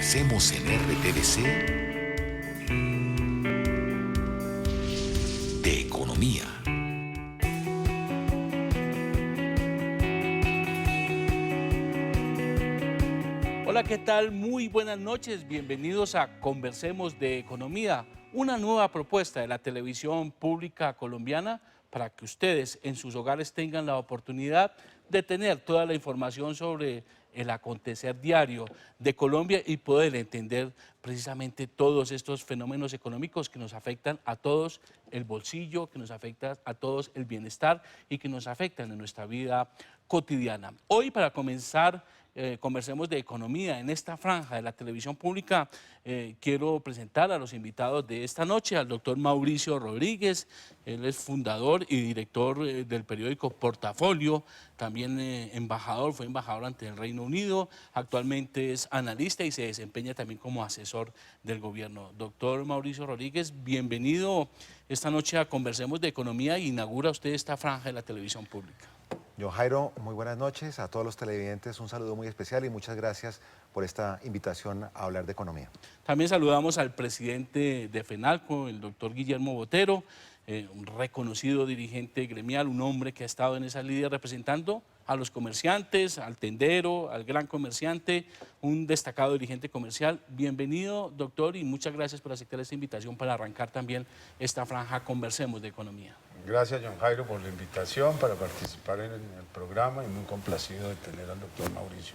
Conversemos en RTBC de economía. Hola, ¿qué tal? Muy buenas noches. Bienvenidos a Conversemos de Economía, una nueva propuesta de la televisión pública colombiana para que ustedes en sus hogares tengan la oportunidad de tener toda la información sobre el acontecer diario de Colombia y poder entender precisamente todos estos fenómenos económicos que nos afectan a todos el bolsillo, que nos afectan a todos el bienestar y que nos afectan en nuestra vida cotidiana. Hoy, para comenzar, conversemos de economía en esta franja de la televisión pública. Quiero presentar a los invitados de esta noche, al doctor Mauricio Rodríguez. Él es fundador y director del periódico Portafolio, también fue embajador ante el Reino Unido, actualmente es analista y se desempeña también como asesor del gobierno. Doctor Mauricio Rodríguez, bienvenido esta noche a Conversemos de Economía. Inaugura usted esta franja de la televisión pública. John Jairo, muy buenas noches. A todos los televidentes un saludo muy especial y muchas gracias por esta invitación a hablar de economía. También saludamos al presidente de FENALCO, el doctor Guillermo Botero, un reconocido dirigente gremial, un hombre que ha estado en esa lidia representando a los comerciantes, al tendero, al gran comerciante, un destacado dirigente comercial. Bienvenido, doctor, y muchas gracias por aceptar esta invitación para arrancar también esta franja Conversemos de Economía. Gracias, John Jairo, por la invitación para participar en el programa y muy complacido de tener al doctor Mauricio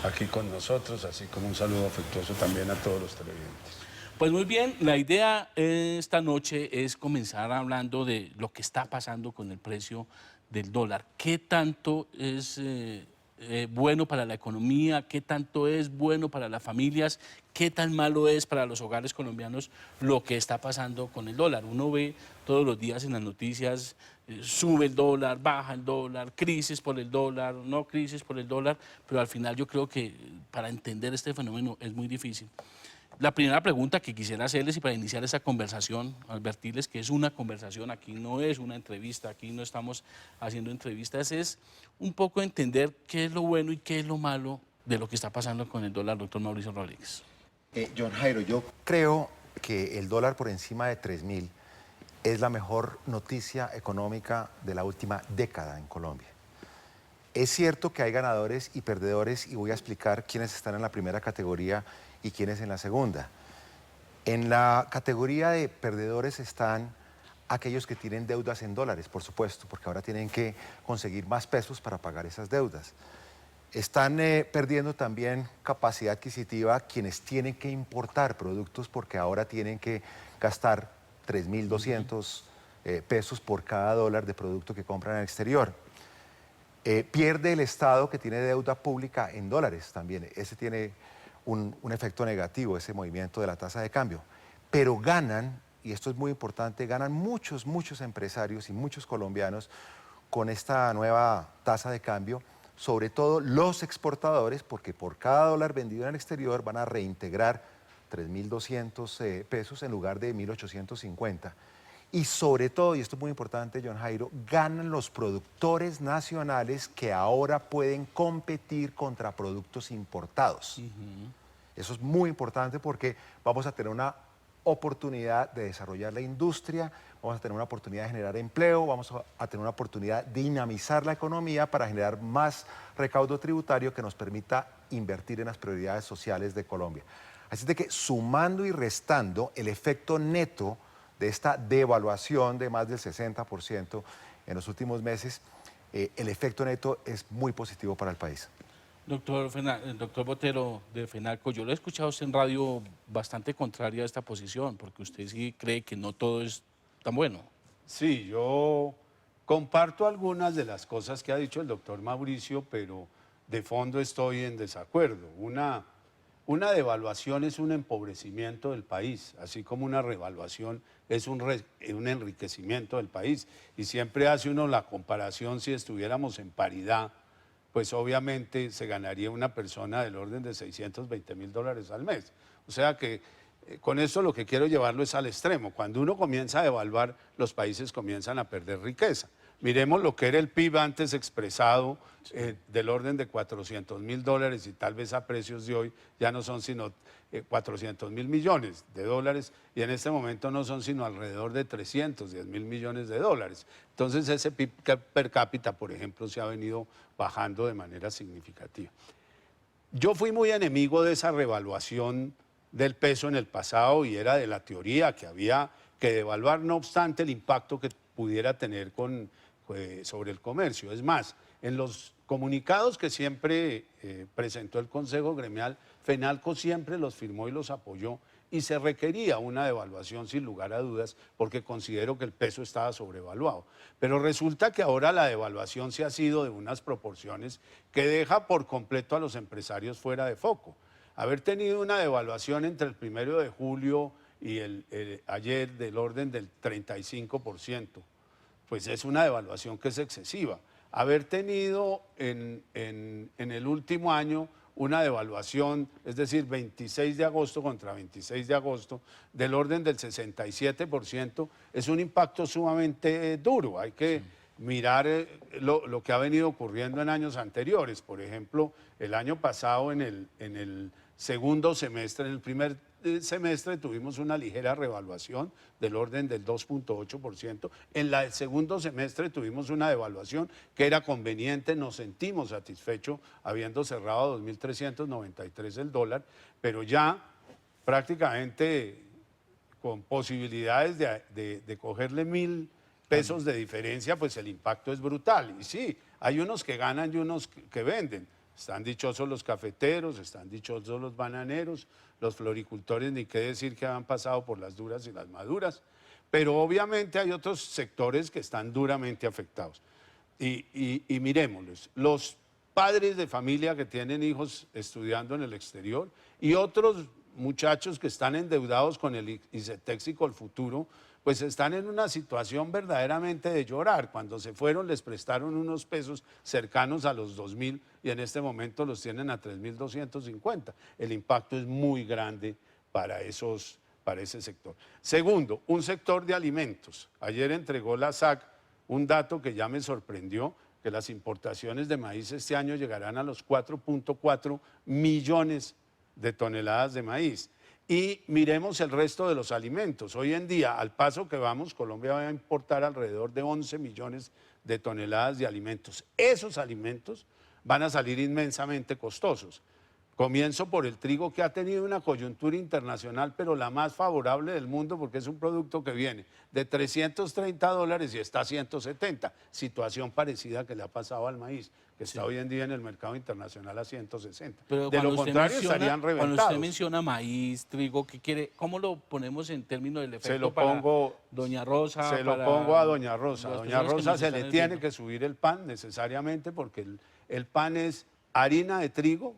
aquí con nosotros, así como un saludo afectuoso también a todos los televidentes. Pues muy bien, la idea esta noche es comenzar hablando de lo que está pasando con el precio del dólar. ¿Qué tanto es bueno para la economía? ¿Qué tanto es bueno para las familias? ¿Qué tan malo es para los hogares colombianos lo que está pasando con el dólar? Uno ve todos los días en las noticias, sube el dólar, baja el dólar, crisis por el dólar, no crisis por el dólar, pero al final yo creo que para entender este fenómeno es muy difícil. La primera pregunta que quisiera hacerles y para iniciar esta conversación, advertirles que es una conversación, aquí no es una entrevista, aquí no estamos haciendo entrevistas, es un poco entender qué es lo bueno y qué es lo malo de lo que está pasando con el dólar, doctor Mauricio Rodríguez. John Jairo, yo creo que el dólar por encima de 3.000 es la mejor noticia económica de la última década en Colombia. Es cierto que hay ganadores y perdedores y voy a explicar quiénes están en la primera categoría y quiénes en la segunda. En la categoría de perdedores están aquellos que tienen deudas en dólares, por supuesto, porque ahora tienen que conseguir más pesos para pagar esas deudas. Están perdiendo también capacidad adquisitiva quienes tienen que importar productos porque ahora tienen que gastar 3.200 pesos por cada dólar de producto que compran en el exterior. Pierde el Estado que tiene deuda pública en dólares también. Ese tiene un efecto negativo, ese movimiento de la tasa de cambio. Pero ganan, y esto es muy importante, ganan muchos empresarios y muchos colombianos con esta nueva tasa de cambio, sobre todo los exportadores, porque por cada dólar vendido en el exterior van a reintegrar 3.200 pesos en lugar de 1.850. Y sobre todo, y esto es muy importante, John Jairo, ganan los productores nacionales que ahora pueden competir contra productos importados. Eso es muy importante porque vamos a tener una oportunidad de desarrollar la industria, vamos a tener una oportunidad de generar empleo, vamos a tener una oportunidad de dinamizar la economía para generar más recaudo tributario que nos permita invertir en las prioridades sociales de Colombia. Así de que sumando y restando el efecto neto de esta devaluación de más del 60% en los últimos meses, el efecto neto es muy positivo para el país. Doctor Botero de FENALCO, yo lo he escuchado usted en radio bastante contraria a esta posición, porque usted sí cree que no todo es tan bueno. Sí, yo comparto algunas de las cosas que ha dicho el doctor Mauricio, pero de fondo estoy en desacuerdo. Una devaluación es un empobrecimiento del país, así como una revaluación es un enriquecimiento del país. Y siempre hace uno la comparación, si estuviéramos en paridad, pues obviamente se ganaría una persona del orden de $620.000 al mes. O sea que con esto lo que quiero llevarlo es al extremo. Cuando uno comienza a devaluar, los países comienzan a perder riqueza. Miremos lo que era el PIB antes expresado, del orden de $400.000 y tal vez a precios de hoy ya no son sino 400.000 millones de dólares y en este momento no son sino alrededor de 310.000 millones de dólares. Entonces ese PIB per cápita, por ejemplo, se ha venido bajando de manera significativa. Yo fui muy enemigo de esa revaluación del peso en el pasado y era de la teoría que había que devaluar, no obstante el impacto que pudiera tener sobre el comercio. Es más, en los comunicados que siempre presentó el Consejo Gremial, FENALCO siempre los firmó y los apoyó y se requería una devaluación sin lugar a dudas porque considero que el peso estaba sobrevaluado. Pero resulta que ahora la devaluación se ha sido de unas proporciones que deja por completo a los empresarios fuera de foco. Haber tenido una devaluación entre el 1 de julio y ayer del orden del 35%, pues es una devaluación que es excesiva. Haber tenido en el último año una devaluación, es decir, 26 de agosto contra 26 de agosto, del orden del 67%, es un impacto sumamente duro. Hay que mirar lo que ha venido ocurriendo en años anteriores. Por ejemplo, el año pasado en el segundo semestre, en el primer semestre tuvimos una ligera revaluación del orden del 2.8%. En el segundo semestre tuvimos una devaluación que era conveniente, nos sentimos satisfechos habiendo cerrado a 2.393 el dólar, pero ya prácticamente con posibilidades de cogerle 1.000 pesos de diferencia, pues el impacto es brutal. Y sí, hay unos que ganan y unos que venden. Están dichosos los cafeteros, están dichosos los bananeros, los floricultores, ni qué decir que han pasado por las duras y las maduras. Pero obviamente hay otros sectores que están duramente afectados. Y miremoslos, los padres de familia que tienen hijos estudiando en el exterior y otros muchachos que están endeudados con el ICETEX y Colfuturo, pues están en una situación verdaderamente de llorar. Cuando se fueron les prestaron unos pesos cercanos a los 2.000 y en este momento los tienen a 3.250. El impacto es muy grande para ese sector. Segundo, un sector de alimentos. Ayer entregó la SAC un dato que ya me sorprendió, que las importaciones de maíz este año llegarán a los 4.4 millones de toneladas de maíz. Y miremos el resto de los alimentos. Hoy en día, al paso que vamos, Colombia va a importar alrededor de 11 millones de toneladas de alimentos. Esos alimentos van a salir inmensamente costosos. Comienzo por el trigo, que ha tenido una coyuntura internacional, pero la más favorable del mundo, porque es un producto que viene de $330 y está a 170. Situación parecida que le ha pasado al maíz, que está hoy en día en el mercado internacional a 160. Pero de lo contrario estarían reventados. Cuando usted menciona maíz, trigo, ¿qué quiere? ¿Cómo lo ponemos en términos del efecto se lo pongo, Doña Rosa? Se lo pongo a Doña Rosa. A Doña Rosa se le tiene que subir el pan necesariamente porque el pan es harina de trigo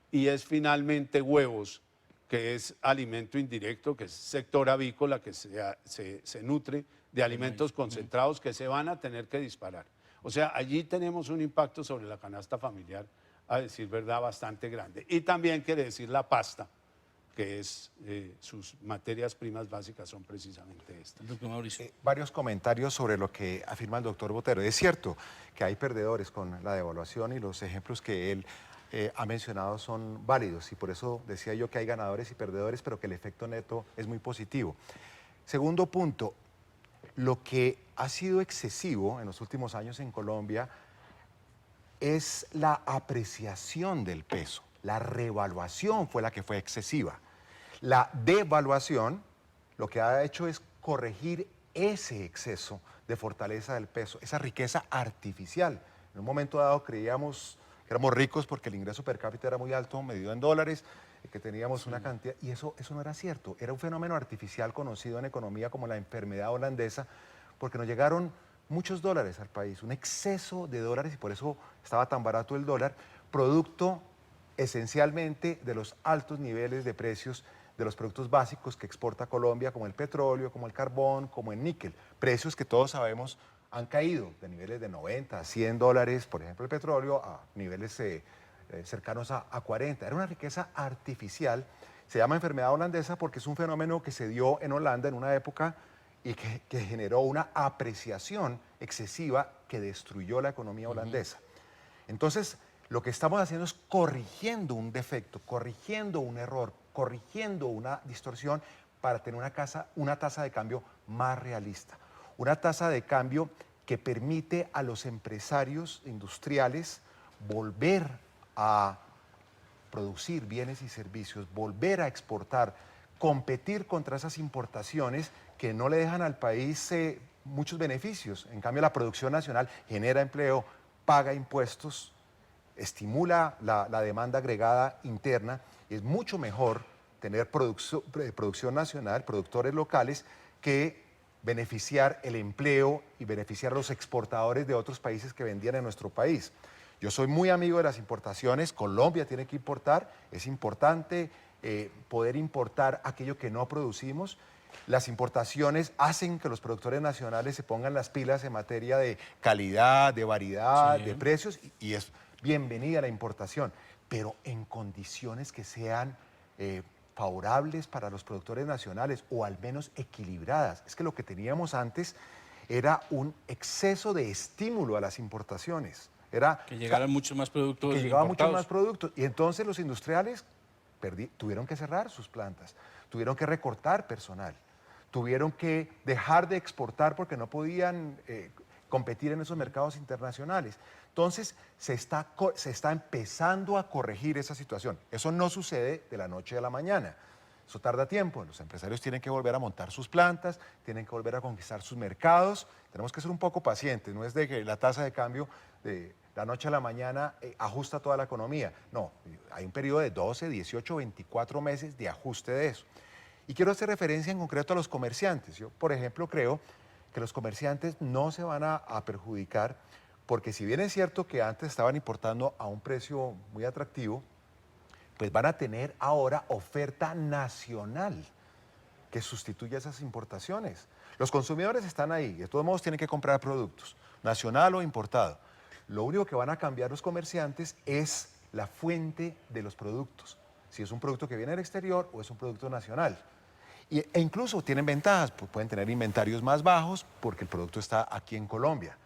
y es finalmente huevos, que es alimento indirecto, que es sector avícola, que se nutre de alimentos concentrados que se van a tener que disparar. O sea, allí tenemos un impacto sobre la canasta familiar, a decir verdad, bastante grande. Y también quiere decir la pasta, que es sus materias primas básicas son precisamente estas. Doctor Mauricio. Varios comentarios sobre lo que afirma el doctor Botero. Es cierto que hay perdedores con la devaluación y los ejemplos que él ha mencionado son válidos y por eso decía yo que hay ganadores y perdedores, pero que el efecto neto es muy positivo. Segundo punto, lo que ha sido excesivo en los últimos años en Colombia es la apreciación del peso. La revaluación fue la que fue excesiva. La devaluación lo que ha hecho es corregir ese exceso de fortaleza del peso, esa riqueza artificial. En un momento dado creíamos que éramos ricos porque el ingreso per cápita era muy alto, medido en dólares, que teníamos una cantidad, y eso no era cierto. Era un fenómeno artificial conocido en economía como la enfermedad holandesa, porque nos llegaron muchos dólares al país, un exceso de dólares, y por eso estaba tan barato el dólar, producto esencialmente de los altos niveles de precios de los productos básicos que exporta Colombia, como el petróleo, como el carbón, como el níquel. Precios que todos sabemos han caído de niveles de 90 a 100 dólares, por ejemplo, el petróleo, a niveles cercanos a 40. Era una riqueza artificial. Se llama enfermedad holandesa porque es un fenómeno que se dio en Holanda en una época y que generó una apreciación excesiva que destruyó la economía holandesa. Entonces, lo que estamos haciendo es corrigiendo un defecto, corrigiendo un error, corrigiendo una distorsión para tener una tasa de cambio más realista. Una tasa de cambio que permite a los empresarios industriales volver a producir bienes y servicios, volver a exportar, competir contra esas importaciones que no le dejan al país muchos beneficios. En cambio, la producción nacional genera empleo, paga impuestos, estimula la demanda agregada interna. Y es mucho mejor tener producción nacional, productores locales, que beneficiar el empleo y beneficiar a los exportadores de otros países que vendían en nuestro país. Yo soy muy amigo de las importaciones. Colombia tiene que importar. Es importante poder importar aquello que no producimos. Las importaciones hacen que los productores nacionales se pongan las pilas en materia de calidad, de variedad, de precios, y es bienvenida la importación, pero en condiciones que sean favorables para los productores nacionales o al menos equilibradas. Es que lo que teníamos antes era un exceso de estímulo a las importaciones. Era que llegaran muchos más productos que llegaban muchos importados. más productos. Y entonces los industriales tuvieron que cerrar sus plantas, tuvieron que recortar personal, tuvieron que dejar de exportar porque no podían competir en esos mercados internacionales. Entonces se está empezando a corregir esa situación. Eso no sucede de la noche a la mañana. Eso tarda tiempo. Los empresarios tienen que volver a montar sus plantas, tienen que volver a conquistar sus mercados. Tenemos que ser un poco pacientes. No es de que la tasa de cambio de la noche a la mañana ajusta toda la economía. No, hay un periodo de 12, 18, 24 meses de ajuste de eso. Y quiero hacer referencia en concreto a los comerciantes. Yo, por ejemplo, creo que los comerciantes no se van a perjudicar, porque si bien es cierto que antes estaban importando a un precio muy atractivo, pues van a tener ahora oferta nacional que sustituya esas importaciones. Los consumidores están ahí, de todos modos tienen que comprar productos, nacional o importado. Lo único que van a cambiar los comerciantes es la fuente de los productos, si es un producto que viene del exterior o es un producto nacional. E incluso tienen ventajas, pues pueden tener inventarios más bajos porque el producto está aquí en Colombia.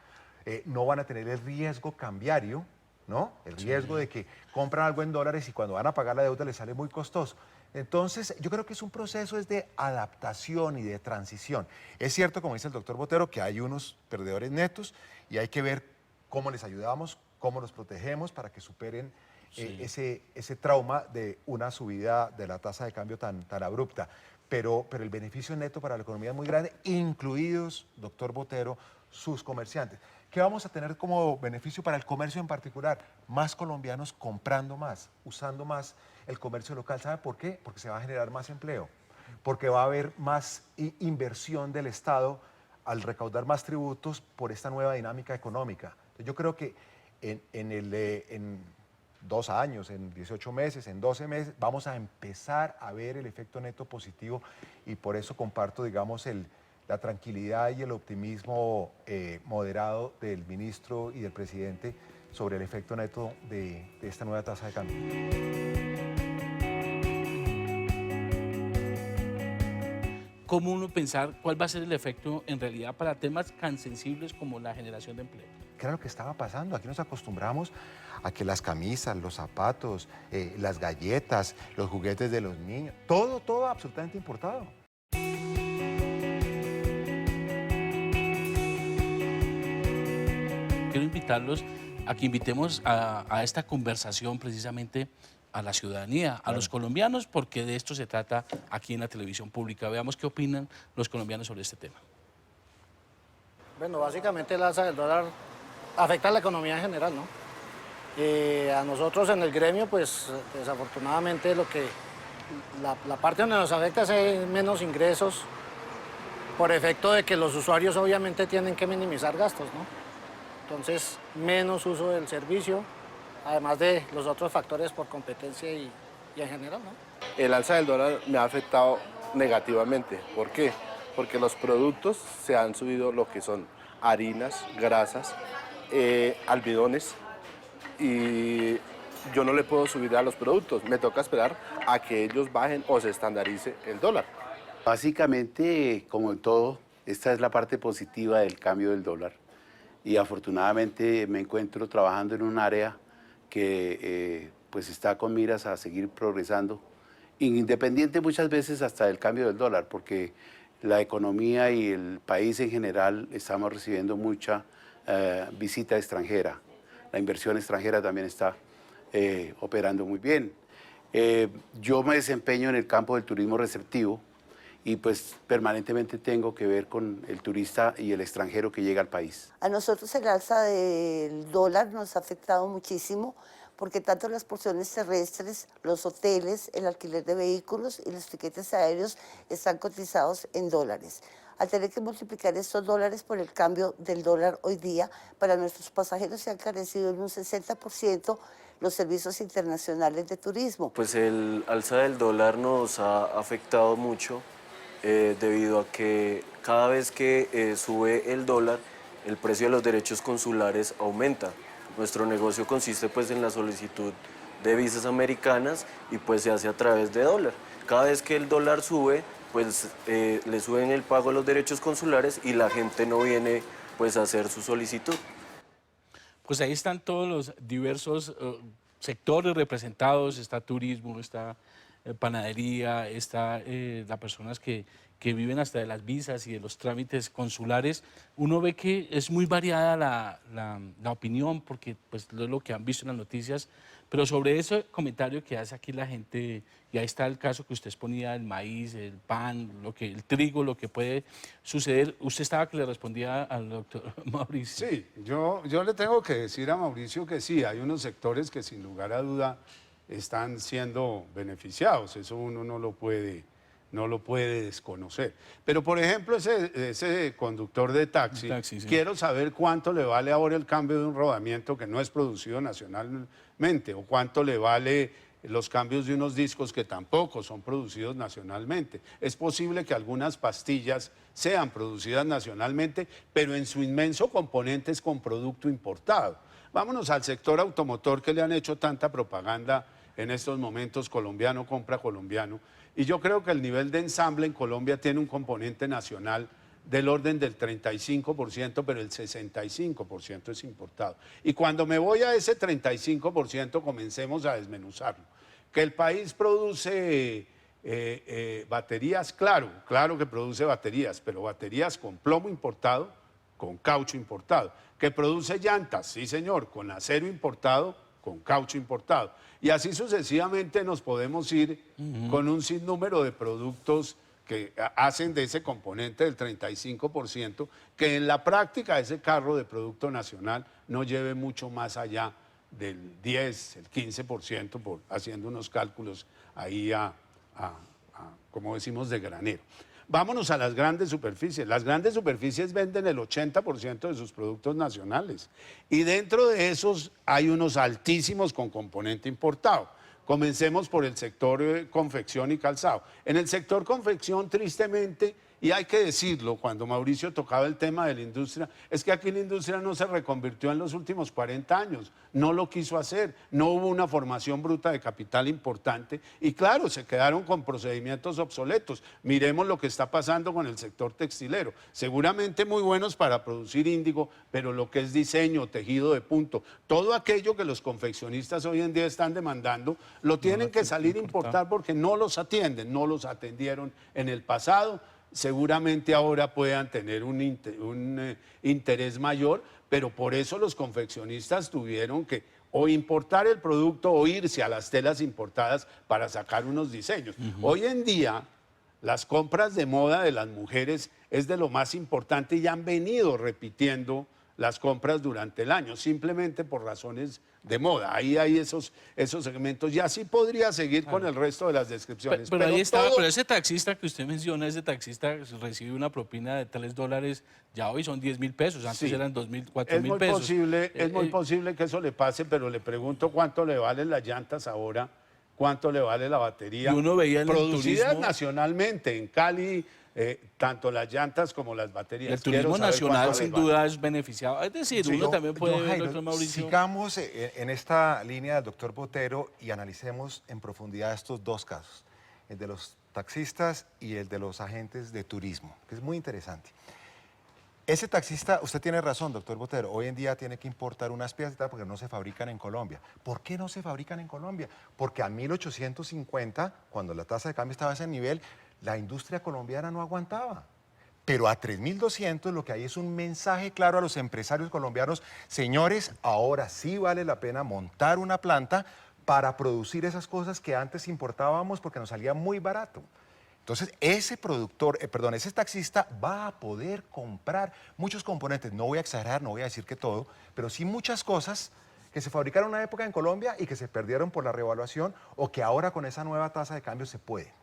No van a tener el riesgo cambiario, ¿no? El riesgo de que compran algo en dólares y cuando van a pagar la deuda les sale muy costoso. Entonces, yo creo que es un proceso de adaptación y de transición. Es cierto, como dice el doctor Botero, que hay unos perdedores netos y hay que ver cómo les ayudamos, cómo los protegemos para que superen ese trauma de una subida de la tasa de cambio tan abrupta. Pero el beneficio neto para la economía es muy grande, incluidos, doctor Botero, sus comerciantes. ¿Qué vamos a tener como beneficio para el comercio en particular? Más colombianos comprando más, usando más el comercio local. ¿Sabe por qué? Porque se va a generar más empleo, porque va a haber más inversión del Estado al recaudar más tributos por esta nueva dinámica económica. Yo creo que en 2 años, en 18 meses, en 12 meses, vamos a empezar a ver el efecto neto positivo, y por eso comparto, digamos, la tranquilidad y el optimismo moderado del ministro y del presidente sobre el efecto neto de esta nueva tasa de cambio. ¿Cómo uno pensar cuál va a ser el efecto en realidad para temas tan sensibles como la generación de empleo? ¿Qué era lo que estaba pasando? Aquí nos acostumbramos a que las camisas, los zapatos, las galletas, los juguetes de los niños, todo absolutamente importado. Quiero invitarlos a que invitemos a esta conversación precisamente a la ciudadanía, a los colombianos, porque de esto se trata aquí en la televisión pública. Veamos qué opinan los colombianos sobre este tema. Bueno, básicamente el alza del dólar afecta a la economía en general, ¿no? A nosotros en el gremio, pues desafortunadamente la parte donde nos afecta es menos ingresos por efecto de que los usuarios obviamente tienen que minimizar gastos, ¿no? Entonces, menos uso del servicio, además de los otros factores por competencia y en general, ¿no? El alza del dólar me ha afectado negativamente. ¿Por qué? Porque los productos se han subido, lo que son harinas, grasas, almidones, y yo no le puedo subir a los productos. Me toca esperar a que ellos bajen o se estandarice el dólar. Básicamente, como en todo, Esta es la parte positiva del cambio del dólar. Y afortunadamente me encuentro trabajando en un área que pues está con miras a seguir progresando, independiente muchas veces hasta del cambio del dólar, porque la economía y el país en general estamos recibiendo mucha visita extranjera. La inversión extranjera también está operando muy bien. Yo me desempeño en el campo del turismo receptivo y pues permanentemente tengo que ver con el turista y el extranjero que llega al país. A nosotros el alza del dólar nos ha afectado muchísimo porque tanto las porciones terrestres, los hoteles, el alquiler de vehículos y los tiquetes aéreos están cotizados en dólares. Al tener que multiplicar estos dólares por el cambio del dólar hoy día, para nuestros pasajeros se han encarecido en un 60% los servicios internacionales de turismo. Pues el alza del dólar nos ha afectado mucho debido a que cada vez que sube el dólar, el precio de los derechos consulares aumenta. Nuestro negocio consiste pues en la solicitud de visas americanas y pues se hace a través de dólar. Cada vez que el dólar sube, pues le suben el pago a los derechos consulares y la gente no viene pues a hacer su solicitud. Pues ahí están todos los diversos sectores representados, está turismo, está panadería, está las personas que viven hasta de las visas y de los trámites consulares. Uno ve que es muy variada la opinión, porque pues, es lo que han visto en las noticias, pero sobre ese comentario que hace aquí la gente, y ahí está el caso que usted exponía, el maíz, el pan, el trigo, lo que puede suceder. Usted estaba que le respondía al doctor Mauricio. Sí, yo le tengo que decir a Mauricio que sí, hay unos sectores que sin lugar a duda están siendo beneficiados, eso uno no lo puede desconocer. Pero, por ejemplo, ese conductor de taxi, Sí. quiero saber cuánto le vale ahora el cambio de un rodamiento que no es producido nacionalmente, o cuánto le vale los cambios de unos discos que tampoco son producidos nacionalmente. Es posible que algunas pastillas sean producidas nacionalmente, pero en su inmenso componente es con producto importado. Vámonos al sector automotor que le han hecho tanta propaganda en estos momentos, colombiano compra colombiano. Y yo creo que el nivel de ensamble en Colombia tiene un componente nacional del orden del 35%, pero el 65% es importado. Y cuando me voy a ese 35%, comencemos a desmenuzarlo. Que el país produce baterías, claro que produce baterías, pero baterías con plomo importado, con caucho importado. Que produce llantas, sí señor, con acero importado, con caucho importado. Y así sucesivamente nos podemos ir con un sinnúmero de productos que hacen de ese componente del 35%, que en la práctica ese carro de producto nacional no lleve mucho más allá del 10, el 15%, haciendo unos cálculos ahí como decimos, de granero. Vámonos a las grandes superficies. Las grandes superficies venden el 80% de sus productos nacionales y dentro de esos hay unos altísimos con componente importado. Comencemos por el sector confección y calzado. En el sector confección, tristemente, y hay que decirlo, cuando Mauricio tocaba el tema de la industria, es que aquí la industria no se reconvirtió en los últimos 40 años, no lo quiso hacer, no hubo una formación bruta de capital importante y claro, se quedaron con procedimientos obsoletos. Miremos lo que está pasando con el sector textilero, seguramente muy buenos para producir índigo, pero lo que es diseño, tejido de punto, todo aquello que los confeccionistas hoy en día están demandando, lo tienen que salir a importar porque no los atienden, no los atendieron en el pasado. Seguramente ahora puedan tener un interés mayor, pero por eso los confeccionistas tuvieron que o importar el producto o irse a las telas importadas para sacar unos diseños. Hoy en día, las compras de moda de las mujeres es de lo más importante y han venido repitiendo las compras durante el año, simplemente por razones de moda. Ahí hay esos segmentos y así podría seguir con el resto de las descripciones. Pero ahí estaba, pero ese taxista que usted menciona, ese taxista recibe una propina de $3, ya hoy son 10.000 pesos, antes sí, eran 2.000, 4.000 pesos. Es muy posible que eso le pase, pero le pregunto cuánto le valen las llantas ahora, cuánto le vale la batería. Y uno veía en el producidas turismo nacionalmente, en Cali, tanto las llantas como las baterías. El turismo nacional sin duda es beneficiado. Es decir, uno también puede ver, Jairo, doctor Mauricio. sigamos en esta línea del doctor Botero y analicemos en profundidad estos dos casos, el de los taxistas y el de los agentes de turismo, que es muy interesante. Ese taxista, usted tiene razón, doctor Botero, hoy en día tiene que importar unas piezas y tal porque no se fabrican en Colombia. ¿Por qué no se fabrican en Colombia? Porque a 1850, cuando la tasa de cambio estaba a ese nivel, la industria colombiana no aguantaba. Pero a 3.200 lo que hay es un mensaje claro a los empresarios colombianos: señores, ahora sí vale la pena montar una planta para producir esas cosas que antes importábamos porque nos salía muy barato. Entonces, ese productor, ese taxista va a poder comprar muchos componentes. No voy a exagerar, no voy a decir que todo, pero sí muchas cosas que se fabricaron en una época en Colombia y que se perdieron por la revaluación, o que ahora con esa nueva tasa de cambio se puede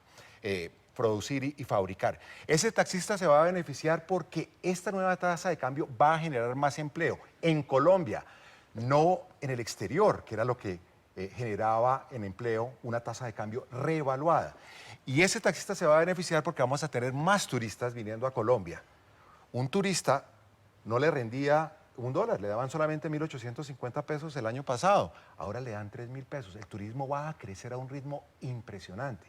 producir y fabricar. Ese taxista se va a beneficiar porque esta nueva tasa de cambio va a generar más empleo en Colombia, no en el exterior, que era lo que generaba en empleo una tasa de cambio revaluada. Y ese taxista se va a beneficiar porque vamos a tener más turistas viniendo a Colombia. Un turista no le rendía $1, le daban solamente 1.850 pesos el año pasado, ahora le dan 3.000 pesos. El turismo va a crecer a un ritmo impresionante.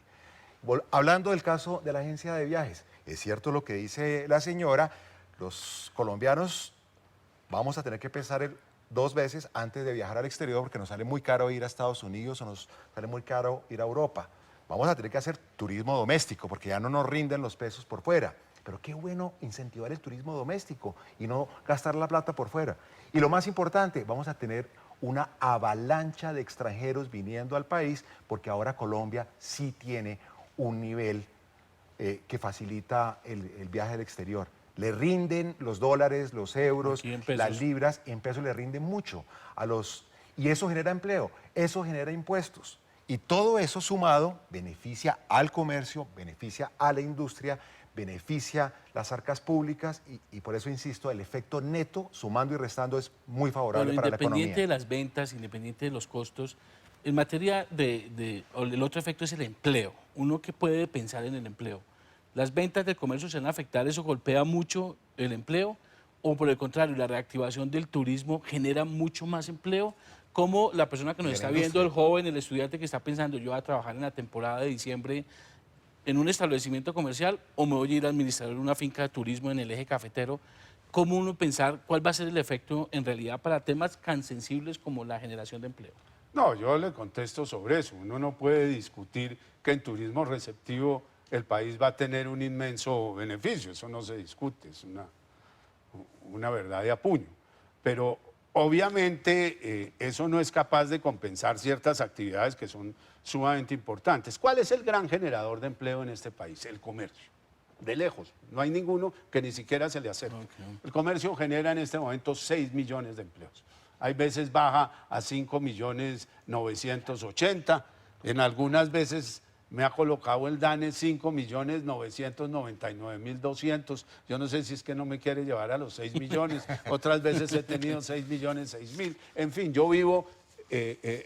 Hablando del caso de la agencia de viajes, es cierto lo que dice la señora, los colombianos vamos a tener que pensar 2 veces antes de viajar al exterior porque nos sale muy caro ir a Estados Unidos o nos sale muy caro ir a Europa. Vamos a tener que hacer turismo doméstico porque ya no nos rinden los pesos por fuera. Pero qué bueno incentivar el turismo doméstico y no gastar la plata por fuera. Y lo más importante, vamos a tener una avalancha de extranjeros viniendo al país porque ahora Colombia sí tiene un nivel que facilita el viaje al exterior. Le rinden los dólares, los euros, las libras, en pesos le rinden mucho y eso genera empleo, eso genera impuestos. Y todo eso sumado beneficia al comercio, beneficia a la industria, beneficia las arcas públicas y por eso insisto, el efecto neto, sumando y restando, es muy favorable para la economía. Independiente de las ventas, independiente de los costos, en materia el otro efecto es el empleo. Uno que puede pensar en el empleo. ¿Las ventas del comercio se van a afectar? ¿Eso golpea mucho el empleo? ¿O por el contrario, la reactivación del turismo genera mucho más empleo? ¿Cómo la persona que nos está viendo, el joven, el estudiante que está pensando, yo voy a trabajar en la temporada de diciembre en un establecimiento comercial o me voy a ir a administrar una finca de turismo en el eje cafetero? ¿Cómo uno pensar cuál va a ser el efecto en realidad para temas tan sensibles como la generación de empleo? No, yo le contesto sobre eso. Uno no puede discutir que en turismo receptivo el país va a tener un inmenso beneficio. Eso no se discute, es una verdad de apuño. Pero obviamente eso no es capaz de compensar ciertas actividades que son sumamente importantes. ¿Cuál es el gran generador de empleo en este país? El comercio. De lejos, no hay ninguno que ni siquiera se le acerque. Okay. El comercio genera en este momento 6 millones de empleos. Hay veces baja a 5.980.000, en algunas veces me ha colocado el DANE 5.999.200. Yo no sé si es que no me quiere llevar a los 6 millones, otras veces he tenido 6.006.000. En fin, yo vivo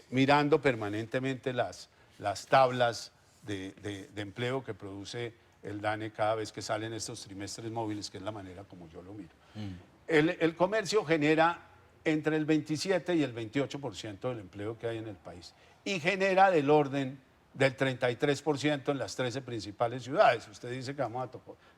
mirando permanentemente las tablas de empleo que produce el DANE cada vez que salen estos trimestres móviles, que es la manera como yo lo miro. El comercio genera entre el 27 y el 28% del empleo que hay en el país y genera del orden del 33% en las 13 principales ciudades. Usted dice que vamos a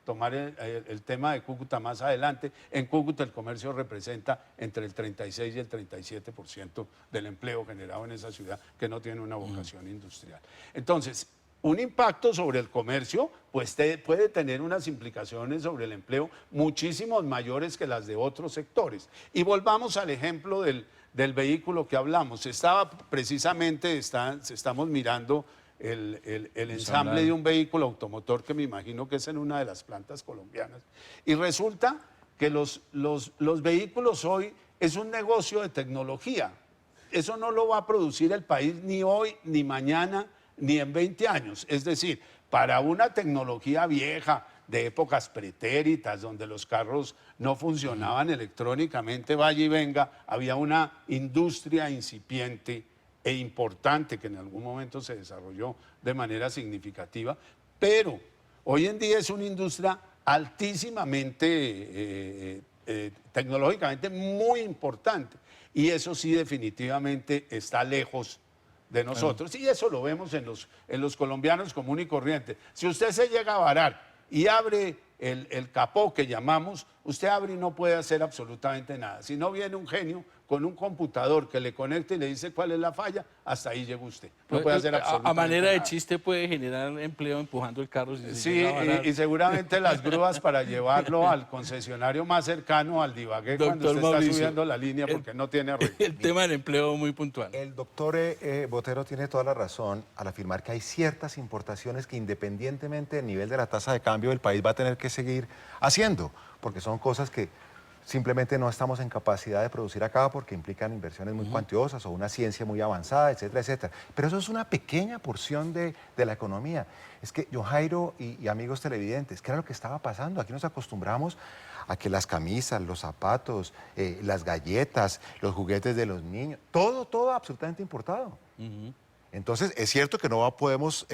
tomar el tema de Cúcuta más adelante. En Cúcuta el comercio representa entre el 36 y el 37% del empleo generado en esa ciudad que no tiene una vocación industrial. Entonces, un impacto sobre el comercio pues puede tener unas implicaciones sobre el empleo muchísimos mayores que las de otros sectores. Y volvamos al ejemplo del vehículo que hablamos. Estamos mirando el ensamble de un vehículo automotor que me imagino que es en una de las plantas colombianas. Y resulta que los vehículos hoy es un negocio de tecnología. Eso no lo va a producir el país ni hoy, ni mañana, ni en 20 años. Es decir, para una tecnología vieja, de épocas pretéritas, donde los carros no funcionaban electrónicamente, vaya y venga, había una industria incipiente e importante que en algún momento se desarrolló de manera significativa, pero hoy en día es una industria altísimamente, tecnológicamente muy importante, y eso sí definitivamente está lejos de nosotros. Y eso lo vemos en los colombianos común y corriente. Si usted se llega a varar y abre el capó que llamamos, usted abre y no puede hacer absolutamente nada. Si no viene un genio con un computador que le conecte y le dice cuál es la falla, hasta ahí llega usted. No puede hacer absolutamente A manera de nada. chiste puede generar empleo empujando el carro. Si se Sí, llega a varar. y seguramente las grúas para llevarlo al concesionario más cercano al Divagué cuando Doctor usted está Mauricio, subiendo la línea porque no tiene arreglo. El tema del empleo muy puntual. El doctor Botero tiene toda la razón al afirmar que hay ciertas importaciones que independientemente del nivel de la tasa de cambio el país va a tener que seguir haciendo, porque son cosas que simplemente no estamos en capacidad de producir acá porque implican inversiones muy cuantiosas o una ciencia muy avanzada, etcétera, etcétera. Pero eso es una pequeña porción de la economía. Es que, John Jairo y amigos televidentes, ¿qué era lo que estaba pasando? Aquí nos acostumbramos a que las camisas, los zapatos, las galletas, los juguetes de los niños, todo absolutamente importado. Entonces, es cierto que no podemos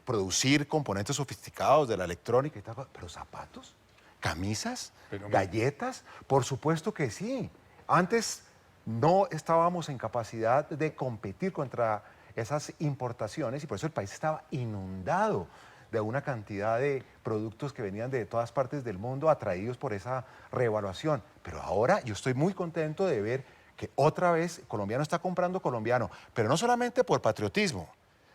producir componentes sofisticados de la electrónica y tal, pero zapatos, camisas, galletas, por supuesto que sí. Antes no estábamos en capacidad de competir contra esas importaciones y por eso el país estaba inundado de una cantidad de productos que venían de todas partes del mundo atraídos por esa reevaluación. Pero ahora yo estoy muy contento de ver que otra vez colombiano está comprando colombiano, pero no solamente por patriotismo,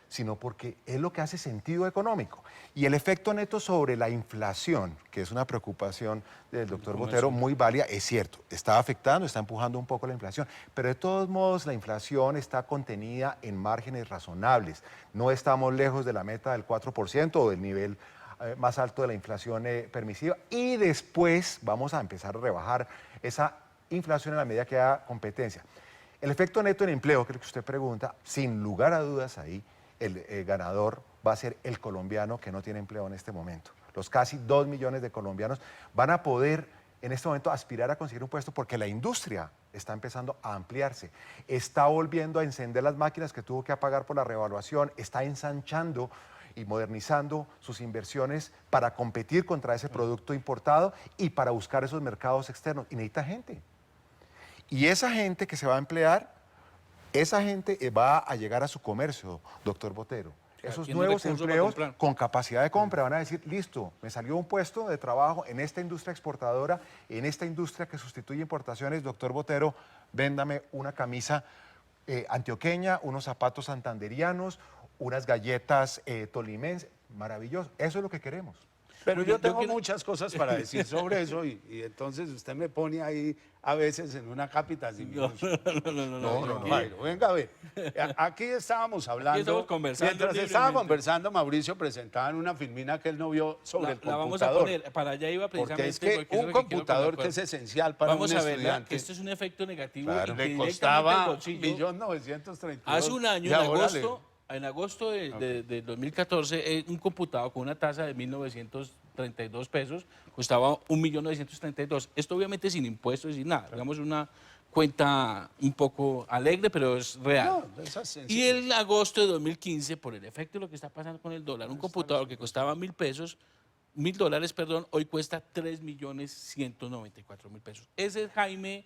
sino porque es lo que hace sentido económico. Y el efecto neto sobre la inflación, que es una preocupación del doctor Botero muy válida, es cierto, está afectando, está empujando un poco la inflación, pero de todos modos la inflación está contenida en márgenes razonables. No estamos lejos de la meta del 4% o del nivel más alto de la inflación permisiva, y después vamos a empezar a rebajar esa inflación en la medida que haya competencia. El efecto neto en empleo, que es lo que usted pregunta, sin lugar a dudas ahí, el ganador va a ser el colombiano que no tiene empleo en este momento. Los casi 2 millones de colombianos van a poder en este momento aspirar a conseguir un puesto porque la industria está empezando a ampliarse, está volviendo a encender las máquinas que tuvo que apagar por la revaluación, está ensanchando y modernizando sus inversiones para competir contra ese producto importado y para buscar esos mercados externos. Y necesita gente. Y esa gente que se va a emplear, esa gente va a llegar a su comercio, doctor Botero. Esos tiene nuevos recursos para empleos comprar. con capacidad de compra van a decir, listo, me salió un puesto de trabajo en esta industria exportadora, en esta industria que sustituye importaciones, doctor Botero, véndame una camisa antioqueña, unos zapatos santanderianos, unas galletas tolimenses, maravilloso. Eso es lo que queremos. Pero Muy yo bien, tengo quiero- muchas cosas para decir sobre eso y entonces usted me pone ahí a veces en una capita sin No, Jairo, venga a ver. Aquí estábamos hablando, estamos conversando mientras estaba libremente. conversando, Mauricio presentaba en una filmina que él no vio sobre el La vamos a computador. poner, para allá iba precisamente. Porque es que porque eso es un lo que quiero computador poner que es de acuerdo. esencial para Vamos un a ver, estudiante esto es un efecto negativo. Claro. y le directamente costaba al bolsillo. 1.932.000. Hace un año, y ahora en agosto de 2014, un computador con una tasa de 1.932 pesos costaba 1.932.000. Esto obviamente sin impuestos y sin nada. Digamos una cuenta un poco alegre, pero es real. No, esas Y sencillas. en agosto de 2015, por el efecto de lo que está pasando con el dólar, un computador que costaba $1.000, perdón, hoy cuesta 3.194.000 pesos. Ese es Jaime,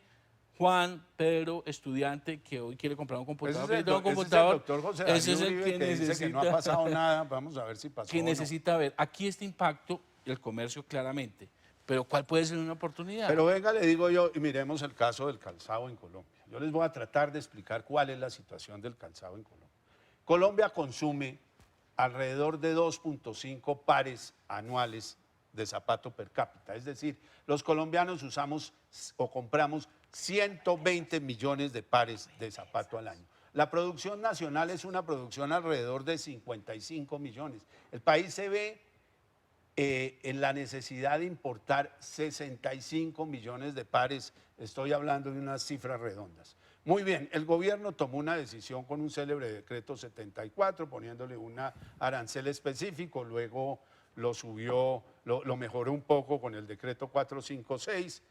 Juan, Pedro, estudiante que hoy quiere comprar un Ese computador. es Pero el, tengo un ese es el computador. doctor José Ese Darío es el Uribe que que dice que no ha necesita- pasado nada. Vamos a ver si pasó que o no. necesita ver. Aquí este impacto, el comercio claramente. Pero ¿cuál puede ser una oportunidad? Pero venga, le digo yo, y miremos el caso del calzado en Colombia. Yo les voy a tratar de explicar cuál es la situación del calzado en Colombia. Colombia consume alrededor de 2.5 pares anuales de zapato per cápita. Es decir, los colombianos usamos o compramos 120 millones de pares de zapato al año. La producción nacional es una producción alrededor de 55 millones. El país se ve en la necesidad de importar 65 millones de pares, estoy hablando de unas cifras redondas. Muy bien, el gobierno tomó una decisión con un célebre decreto 74, poniéndole un arancel específico, luego lo subió, lo mejoró un poco con el decreto 456,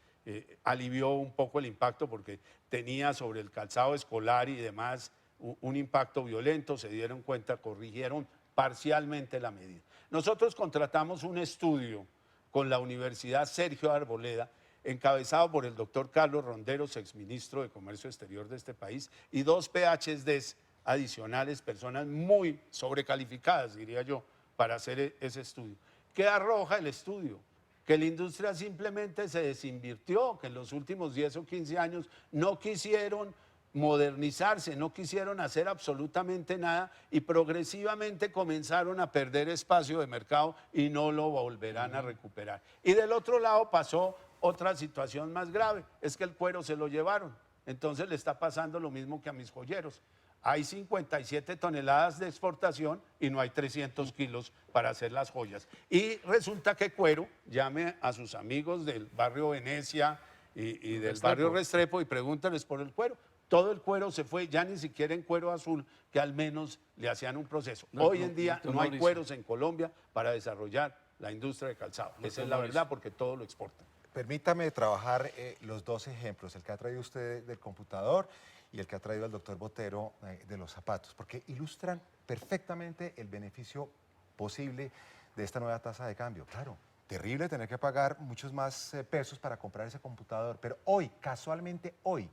alivió un poco el impacto porque tenía sobre el calzado escolar y demás un impacto violento, se dieron cuenta, corrigieron parcialmente la medida. Nosotros contratamos un estudio con la Universidad Sergio Arboleda, encabezado por el doctor Carlos Ronderos, exministro de Comercio Exterior de este país, y 2 PhDs adicionales, personas muy sobrecalificadas, diría yo, para hacer ese estudio. ¿Qué arroja el estudio? que la industria simplemente se desinvirtió, que en los últimos 10 o 15 años no quisieron modernizarse, no quisieron hacer absolutamente nada y progresivamente comenzaron a perder espacio de mercado y no lo volverán a recuperar. Y del otro lado pasó otra situación más grave, es que el cuero se lo llevaron. Entonces le está pasando lo mismo que a mis joyeros. Hay 57 toneladas de exportación y no hay 300 kilos para hacer las joyas. Y resulta que cuero, llame a sus amigos del barrio Venecia y del barrio Restrepo y pregúntenles por el cuero. Todo el cuero se fue, ya ni siquiera en cuero azul, que al menos le hacían un proceso. Hoy en día no hay cueros en Colombia para desarrollar la industria de calzado. Esa es la verdad, porque todo lo exportan. Permítame trabajar los dos ejemplos, el que ha traído usted del computador y el que ha traído el doctor Botero de los zapatos, porque ilustran perfectamente el beneficio posible de esta nueva tasa de cambio. Claro, terrible tener que pagar muchos más pesos para comprar ese computador, pero hoy, casualmente hoy,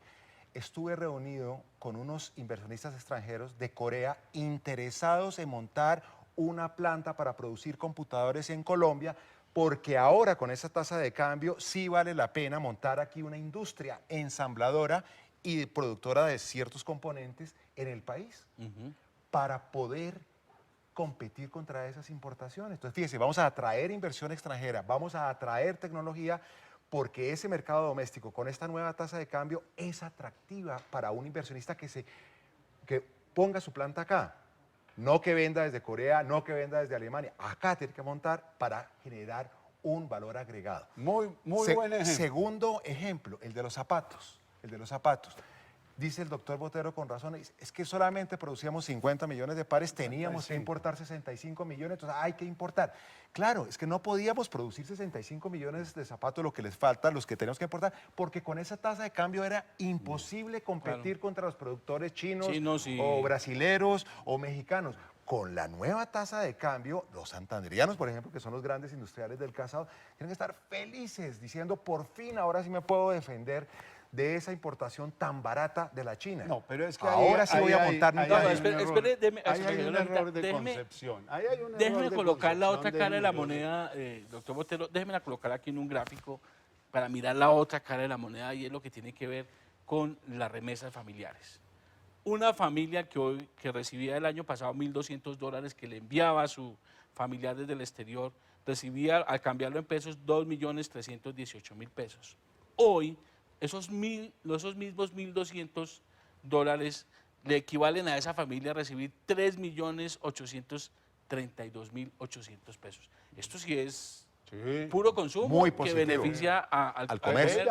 estuve reunido con unos inversionistas extranjeros de Corea interesados en montar una planta para producir computadores en Colombia, porque ahora con esa tasa de cambio sí vale la pena montar aquí una industria ensambladora y productora de ciertos componentes en el país para poder competir contra esas importaciones. Entonces, fíjese, vamos a atraer inversión extranjera, vamos a atraer tecnología, porque ese mercado doméstico con esta nueva tasa de cambio es atractiva para un inversionista que ponga su planta acá. No que venda desde Corea, no que venda desde Alemania. Acá tiene que montar para generar un valor agregado. Muy buen ejemplo. Segundo ejemplo, el de los zapatos. El de los zapatos. Dice el doctor Botero con razón, es que solamente producíamos 50 millones de pares, teníamos que importar 65 millones, entonces hay que importar. Claro, es que no podíamos producir 65 millones de zapatos, lo que les falta, los que tenemos que importar, porque con esa tasa de cambio era imposible competir contra los productores chinos o brasileros o mexicanos. Con la nueva tasa de cambio, los santanderianos, por ejemplo, que son los grandes industriales del calzado, tienen que estar felices diciendo, por fin, ahora sí me puedo defender de esa importación tan barata de la China. No, pero es que ahora sí voy a montar mi Espere, hay un error de concepción. Déjeme colocar la otra cara de la moneda, doctor Botero, déjeme colocar aquí en un gráfico para mirar la otra cara de la moneda y es lo que tiene que ver con las remesas familiares. Una familia que recibía el año pasado $1.200 que le enviaba a su familiar desde el exterior, recibía al cambiarlo en pesos 2.318.000 pesos. Hoy, esos mismos $1.200 le equivalen a esa familia a recibir 3.832.800 pesos. Esto sí es puro consumo muy que positivo. Beneficia al comercio y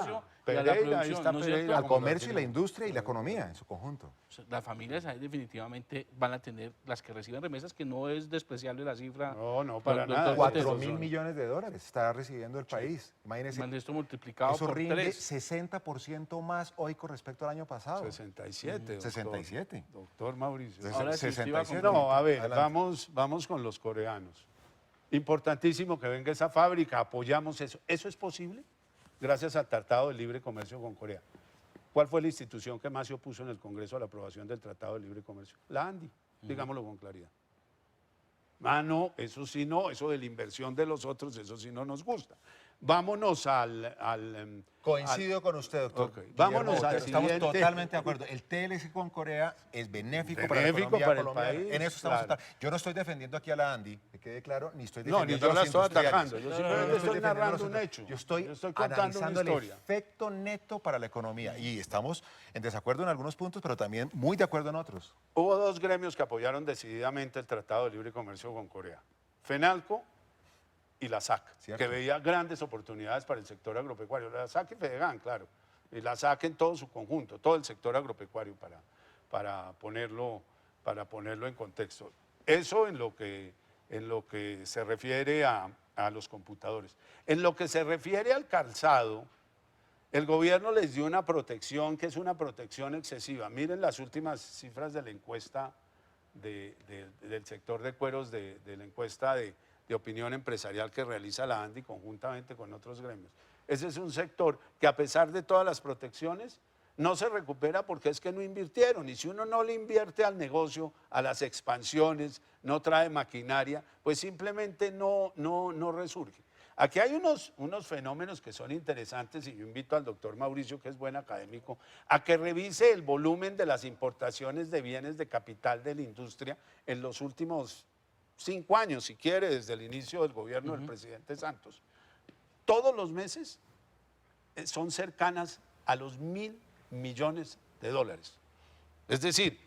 a la producción. Al comercio y la industria y la economía en su conjunto. Las familias ahí definitivamente van a tener, las que reciben remesas, que no es despreciable la cifra. No, para nada. 4.000 millones de dólares estará recibiendo el país. Imagínense. Esto multiplicado eso por rinde 3. 60% más hoy con respecto al año pasado. 67. 67. Doctor Mauricio. Ahora sí, 67. No, a ver, vamos con los coreanos. Importantísimo que venga esa fábrica, apoyamos eso. ¿Eso es posible? Gracias al Tratado de Libre Comercio con Corea. ¿Cuál fue la institución que más se opuso en el Congreso a la aprobación del Tratado de Libre Comercio? La ANDI, digámoslo con claridad. No, eso sí no, eso de la inversión de los otros, eso sí no nos gusta. Vámonos al Coincido con usted, doctor. Okay. Vámonos al Estamos siguiente. totalmente de acuerdo. El TLC con Corea es benéfico para la Benéfico economía para el colombiana. país, En eso estamos claro. Yo no estoy defendiendo aquí a la ANDI, que quede claro, ni estoy No, defendiendo ni yo a la los estoy industriales. atacando, yo simplemente estoy defendiendo narrando a los un hecho. Yo estoy contando una analizando el historia. efecto neto para la economía y estamos en desacuerdo en algunos puntos, pero también muy de acuerdo en otros. Hubo dos gremios que apoyaron decididamente el Tratado de Libre Comercio con Corea. FENALCO y la SAC, Cierto. que veía grandes oportunidades para el sector agropecuario. La SAC y FEDEGAN, claro. Y la SAC en todo su conjunto, todo el sector agropecuario para ponerlo en contexto. Eso en lo que se refiere a los computadores. En lo que se refiere al calzado, el gobierno les dio una protección que es una protección excesiva. Miren las últimas cifras de la encuesta del sector de cueros, de la encuesta de opinión empresarial que realiza la ANDI conjuntamente con otros gremios. Ese es un sector que a pesar de todas las protecciones no se recupera porque es que no invirtieron y si uno no le invierte al negocio, a las expansiones, no trae maquinaria, pues simplemente no resurge. Aquí hay unos fenómenos que son interesantes y yo invito al doctor Mauricio, que es buen académico, a que revise el volumen de las importaciones de bienes de capital de la industria en los últimos 5 años, si quiere, desde el inicio del gobierno del presidente Santos. Todos los meses son cercanas a los 1.000 millones de dólares. Es decir,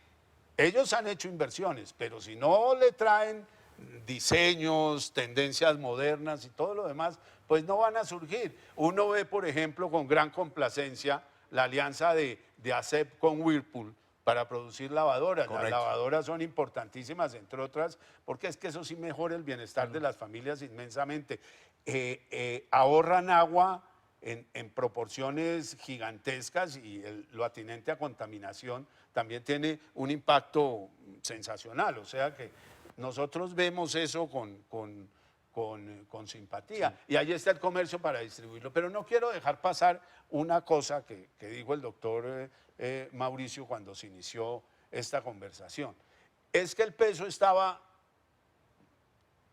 ellos han hecho inversiones, pero si no le traen diseños, tendencias modernas y todo lo demás, pues no van a surgir. Uno ve, por ejemplo, con gran complacencia la alianza de ASEP con Whirlpool para producir lavadoras. Correcto. Las lavadoras son importantísimas, entre otras, porque es que eso sí mejora el bienestar de las familias inmensamente. Ahorran agua en proporciones gigantescas y lo atinente a contaminación también tiene un impacto sensacional. O sea que nosotros vemos eso con simpatía. Sí. Y ahí está el comercio para distribuirlo. Pero no quiero dejar pasar una cosa que dijo el doctor Mauricio cuando se inició esta conversación. Es que el peso estaba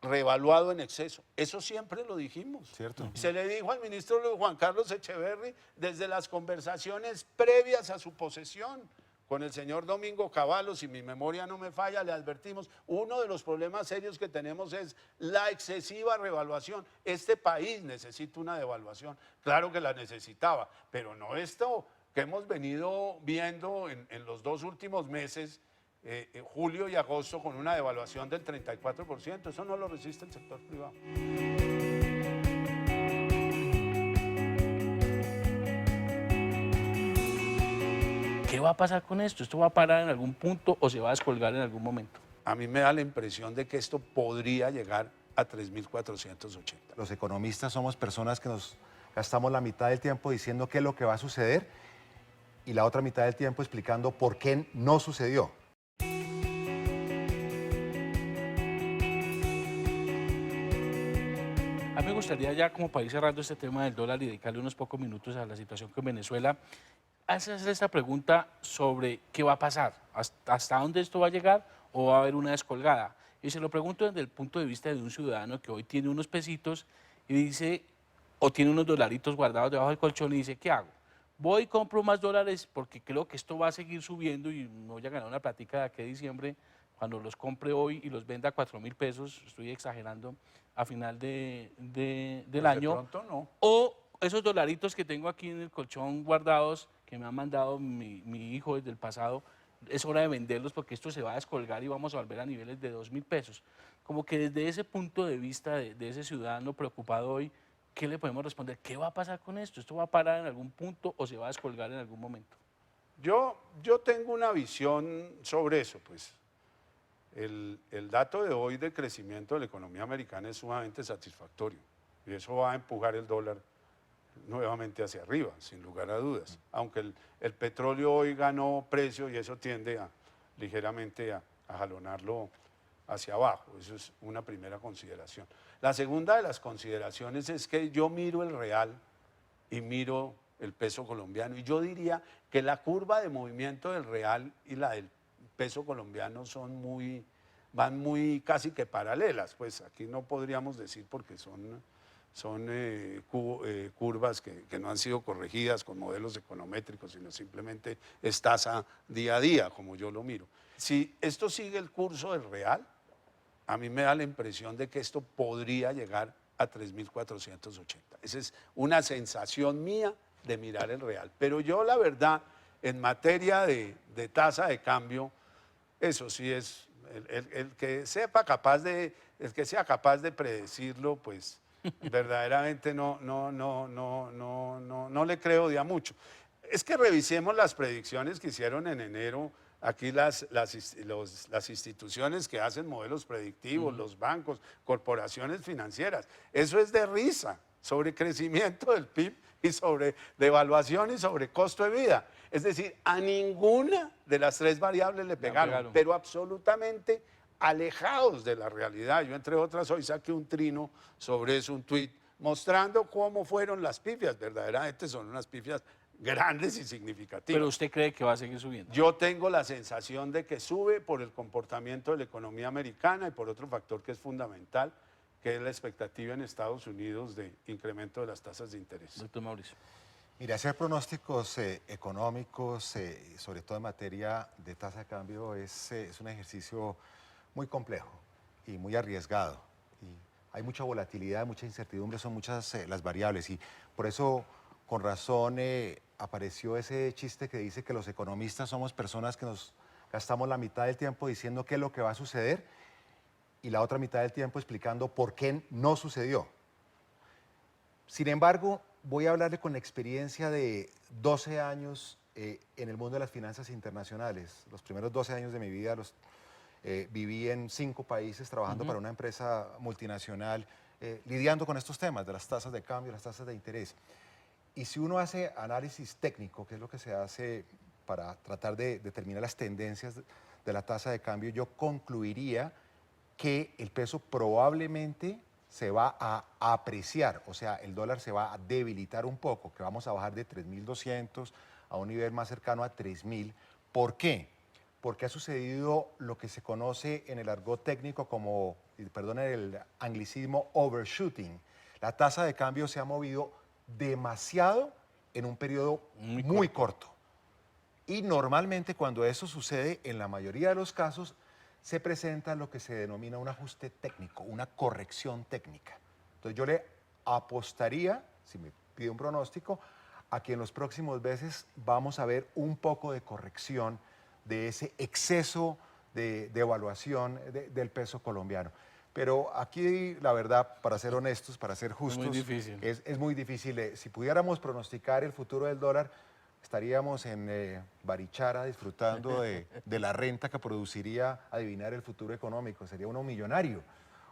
revaluado en exceso. Eso siempre lo dijimos. Cierto. Se le dijo al ministro Juan Carlos Echeverry desde las conversaciones previas a su posesión con el señor Domingo Cavallo, si mi memoria no me falla, le advertimos, uno de los problemas serios que tenemos es la excesiva revaluación. Este país necesita una devaluación, claro que la necesitaba, pero no esto que hemos venido viendo en los 2 últimos meses, julio y agosto, con una devaluación del 34%, eso no lo resiste el sector privado. ¿Qué va a pasar con esto? ¿Esto va a parar en algún punto o se va a descolgar en algún momento? A mí me da la impresión de que esto podría llegar a 3.480. Los economistas somos personas que nos gastamos la mitad del tiempo diciendo qué es lo que va a suceder y la otra mitad del tiempo explicando por qué no sucedió. A mí me gustaría ya como para ir cerrando este tema del dólar y dedicarle unos pocos minutos a la situación con Venezuela, hacer esta pregunta sobre qué va a pasar, hasta dónde esto va a llegar o va a haber una descolgada. Y se lo pregunto desde el punto de vista de un ciudadano que hoy tiene unos pesitos y dice, o tiene unos dolaritos guardados debajo del colchón y dice, ¿qué hago? Voy y compro más dólares porque creo que esto va a seguir subiendo y me voy a ganar una platica de aquí a diciembre cuando los compre hoy y los venda a 4.000 pesos, estoy exagerando, a final del año. De pronto no. O esos dolaritos que tengo aquí en el colchón guardados, que me ha mandado mi hijo desde el pasado, es hora de venderlos porque esto se va a descolgar y vamos a volver a niveles de 2.000 pesos. Como que desde ese punto de vista de ese ciudadano preocupado hoy, ¿qué le podemos responder? ¿Qué va a pasar con esto? ¿Esto va a parar en algún punto o se va a descolgar en algún momento? Yo tengo una visión sobre eso, pues. El dato de hoy de crecimiento de la economía americana es sumamente satisfactorio y eso va a empujar el dólar nuevamente hacia arriba, sin lugar a dudas. Aunque el petróleo hoy ganó precio y eso tiende ligeramente a jalonarlo hacia abajo. Eso es una primera consideración. La segunda de las consideraciones es que yo miro el real y miro el peso colombiano y yo diría que la curva de movimiento del real y la del peso colombiano van muy casi que paralelas. Pues aquí no podríamos decir porque son curvas que no han sido corregidas con modelos econométricos, sino simplemente es tasa día a día, como yo lo miro. Si esto sigue el curso del real, a mí me da la impresión de que esto podría llegar a 3.480. Esa es una sensación mía de mirar el real. Pero yo, la verdad, en materia de tasa de cambio, eso sí es, el que sea capaz de predecirlo, pues verdaderamente no le creo de a mucho. Es que revisemos las predicciones que hicieron en enero, aquí las instituciones que hacen modelos predictivos, los bancos, corporaciones financieras. Eso es de risa, sobre crecimiento del PIB y sobre devaluación y sobre costo de vida. Es decir, a ninguna de las 3 variables le pegaron, pero absolutamente alejados de la realidad. Yo, entre otras, hoy saqué un trino sobre eso, un tuit, mostrando cómo fueron las pifias. Verdaderamente son unas pifias grandes y significativas. ¿Pero usted cree que va a seguir subiendo? Yo tengo la sensación de que sube por el comportamiento de la economía americana y por otro factor que es fundamental, ¿Qué es la expectativa en Estados Unidos de incremento de las tasas de interés? Doctor Mauricio. Mire, hacer pronósticos económicos, sobre todo en materia de tasa de cambio, es un ejercicio muy complejo y muy arriesgado. Y hay mucha volatilidad, mucha incertidumbre, son muchas las variables. Y por eso, con razón, apareció ese chiste que dice que los economistas somos personas que nos gastamos la mitad del tiempo diciendo qué es lo que va a suceder y la otra mitad del tiempo explicando por qué no sucedió. Sin embargo, voy a hablarle con la experiencia de 12 años en el mundo de las finanzas internacionales. Los primeros 12 años de mi vida los viví en 5 países trabajando para una empresa multinacional, lidiando con estos temas de las tasas de cambio, las tasas de interés. Y si uno hace análisis técnico, que es lo que se hace para tratar de determinar las tendencias de la tasa de cambio, yo concluiría que el peso probablemente se va a apreciar, o sea, el dólar se va a debilitar un poco, que vamos a bajar de 3.200 a un nivel más cercano a 3.000. ¿Por qué? Porque ha sucedido lo que se conoce en el argot técnico como, perdón, el anglicismo overshooting. La tasa de cambio se ha movido demasiado en un periodo muy corto. Y normalmente cuando eso sucede, en la mayoría de los casos, se presenta lo que se denomina un ajuste técnico, una corrección técnica. Entonces yo le apostaría, si me pide un pronóstico, a que en los próximos meses vamos a ver un poco de corrección de ese exceso de evaluación del peso colombiano. Pero aquí, la verdad, para ser honestos, para ser justos, es muy difícil. Si pudiéramos pronosticar el futuro del dólar, estaríamos en Barichara disfrutando de la renta que produciría adivinar el futuro económico. Sería uno millonario.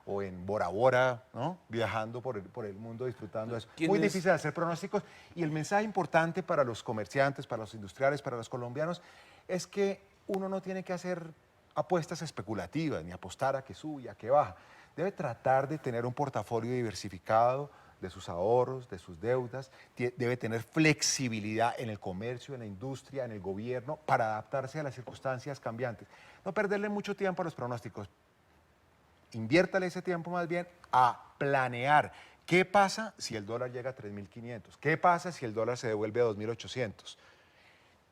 O en Bora Bora, ¿no? Viajando por el mundo disfrutando de eso. Muy difícil hacer pronósticos. Y el mensaje importante para los comerciantes, para los industriales, para los colombianos, es que uno no tiene que hacer apuestas especulativas, ni apostar a que sube, a que baja. Debe tratar de tener un portafolio diversificado de sus ahorros, de sus deudas, debe tener flexibilidad en el comercio, en la industria, en el gobierno, para adaptarse a las circunstancias cambiantes. No perderle mucho tiempo a los pronósticos. Inviértale ese tiempo más bien a planear. ¿Qué pasa si el dólar llega a 3.500? ¿Qué pasa si el dólar se devuelve a 2.800?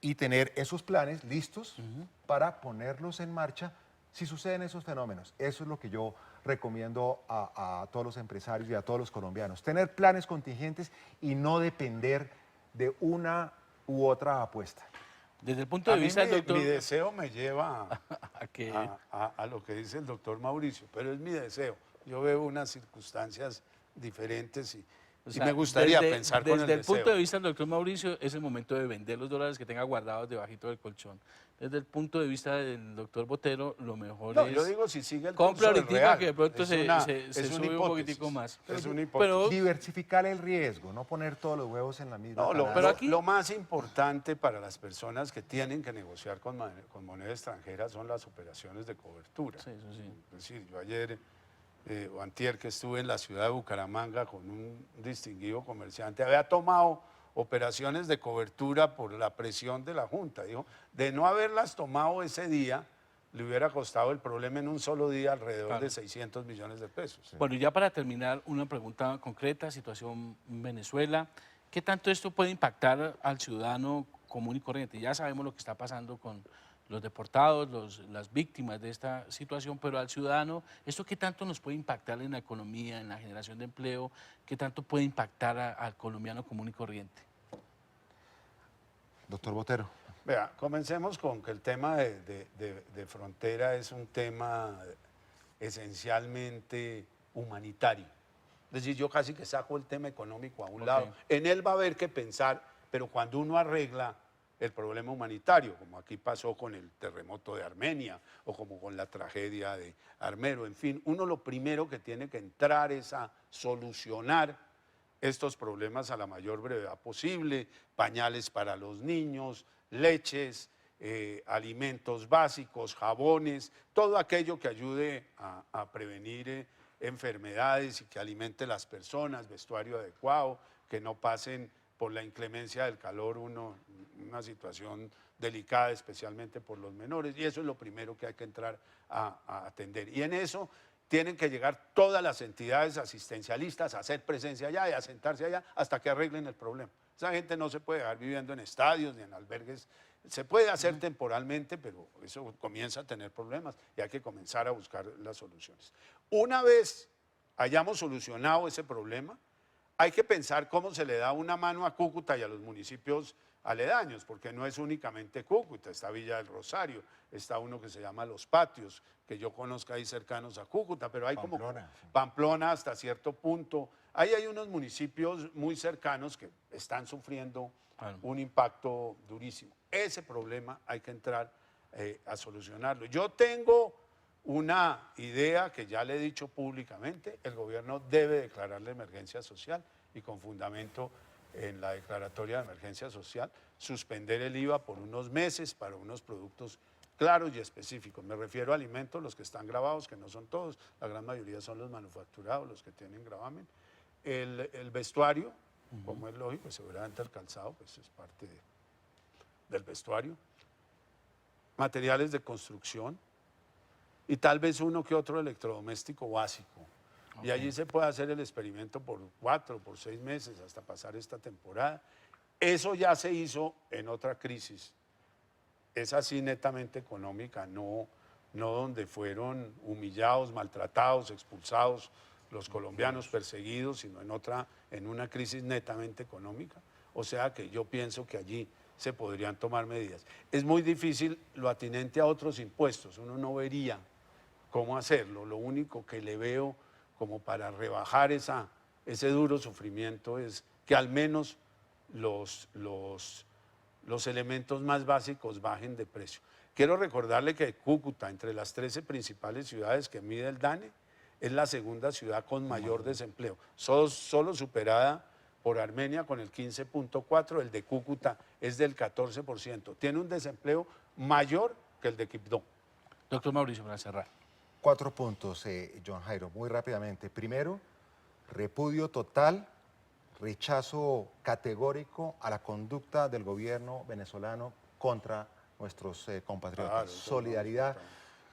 Y tener esos planes listos para ponerlos en marcha si suceden esos fenómenos. Eso es lo que yo recomiendo a todos los empresarios y a todos los colombianos. Tener planes contingentes y no depender de una u otra apuesta. Desde el punto de vista del doctor... Mi deseo me lleva ¿A a lo que dice el doctor Mauricio, pero es mi deseo. Yo veo unas circunstancias diferentes y me gustaría pensar con el deseo. Desde el punto de vista del doctor Mauricio, es el momento de vender los dólares que tenga guardados debajito del colchón. Desde el punto de vista del doctor Botero, lo mejor es... yo digo, si sigue el compra curso ahorita real, que de pronto se sube un hipótesis, poquitico más. Es una hipótesis. Diversificar el riesgo, no poner todos los huevos en la misma canasta. pero aquí... Lo más importante para las personas que tienen que negociar con moneda extranjera son las operaciones de cobertura. Sí, eso sí. Es decir, yo ayer o antier que estuve en la ciudad de Bucaramanga con un distinguido comerciante, había tomado operaciones de cobertura por la presión de la Junta. Dijo, de no haberlas tomado ese día, le hubiera costado el problema en un solo día alrededor de 600 millones de pesos. Bueno, y ya para terminar, una pregunta concreta, situación en Venezuela. ¿Qué tanto esto puede impactar al ciudadano común y corriente? Ya sabemos lo que está pasando con los deportados, las víctimas de esta situación, pero al ciudadano, ¿esto qué tanto nos puede impactar en la economía, en la generación de empleo? ¿Qué tanto puede impactar al colombiano común y corriente? Doctor Botero. Vea, comencemos con que el tema de frontera es un tema esencialmente humanitario. Es decir, yo casi que saco el tema económico a un lado. En él va a haber que pensar, pero cuando uno arregla el problema humanitario, como aquí pasó con el terremoto de Armenia o como con la tragedia de Armero, en fin, uno lo primero que tiene que entrar es a solucionar estos problemas a la mayor brevedad posible, pañales para los niños, leches, alimentos básicos, jabones, todo aquello que ayude a prevenir enfermedades y que alimente las personas, vestuario adecuado, que no pasen por la inclemencia del calor una situación delicada, especialmente por los menores, y eso es lo primero que hay que entrar a atender. Y en eso tienen que llegar todas las entidades asistencialistas a hacer presencia allá y a sentarse allá hasta que arreglen el problema. Esa gente no se puede dejar viviendo en estadios ni en albergues. Se puede hacer temporalmente, pero eso comienza a tener problemas y hay que comenzar a buscar las soluciones. Una vez hayamos solucionado ese problema, hay que pensar cómo se le da una mano a Cúcuta y a los municipios aledaños, porque no es únicamente Cúcuta, está Villa del Rosario, está uno que se llama Los Patios, que yo conozco ahí cercanos a Cúcuta, pero hay Pamplona, como sí. Pamplona hasta cierto punto. Ahí hay unos municipios muy cercanos que están sufriendo un impacto durísimo. Ese problema hay que entrar a solucionarlo. Yo tengo una idea que ya le he dicho públicamente, el gobierno debe declarar la emergencia social y con fundamento en la declaratoria de emergencia social, suspender el IVA por unos meses para unos productos claros y específicos. Me refiero a alimentos, los que están gravados, que no son todos, la gran mayoría son los manufacturados, los que tienen gravamen. El vestuario, como es lógico, seguramente el calzado, pues es parte del vestuario. Materiales de construcción y tal vez uno que otro electrodoméstico básico. Y allí se puede hacer el experimento por 4, por 6 meses hasta pasar esta temporada. Eso ya se hizo en otra crisis. Es así netamente económica, no donde fueron humillados, maltratados, expulsados los colombianos perseguidos, sino en una crisis netamente económica. O sea que yo pienso que allí se podrían tomar medidas. Es muy difícil lo atinente a otros impuestos, uno no vería cómo hacerlo. Lo único que le veo como para rebajar ese duro sufrimiento es que al menos los elementos más básicos bajen de precio. Quiero recordarle que Cúcuta, entre las 13 principales ciudades que mide el DANE, es la segunda ciudad con mayor desempleo, solo superada por Armenia con el 15.4%, el de Cúcuta es del 14%. Tiene un desempleo mayor que el de Quibdó. Doctor Mauricio, para cerrar. 4 puntos, John Jairo, muy rápidamente. Primero, repudio total, rechazo categórico a la conducta del gobierno venezolano contra nuestros compatriotas. Claro, Solidaridad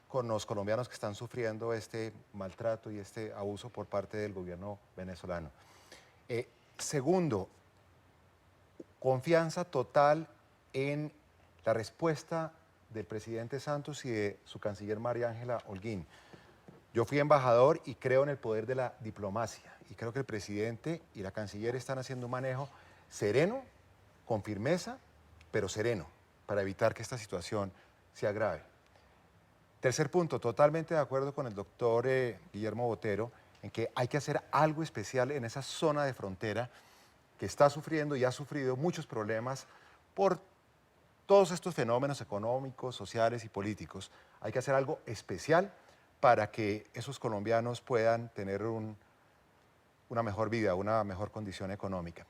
con los colombianos que están sufriendo este maltrato y este abuso por parte del gobierno venezolano. Segundo, confianza total en la respuesta del presidente Santos y de su canciller María Ángela Holguín. Yo fui embajador y creo en el poder de la diplomacia y creo que el presidente y la canciller están haciendo un manejo sereno, con firmeza, pero sereno, para evitar que esta situación se agrave. Tercer punto, totalmente de acuerdo con el doctor Guillermo Botero en que hay que hacer algo especial en esa zona de frontera que está sufriendo y ha sufrido muchos problemas por todos estos fenómenos económicos, sociales y políticos. Hay que hacer algo especial para que esos colombianos puedan tener una mejor vida, una mejor condición económica.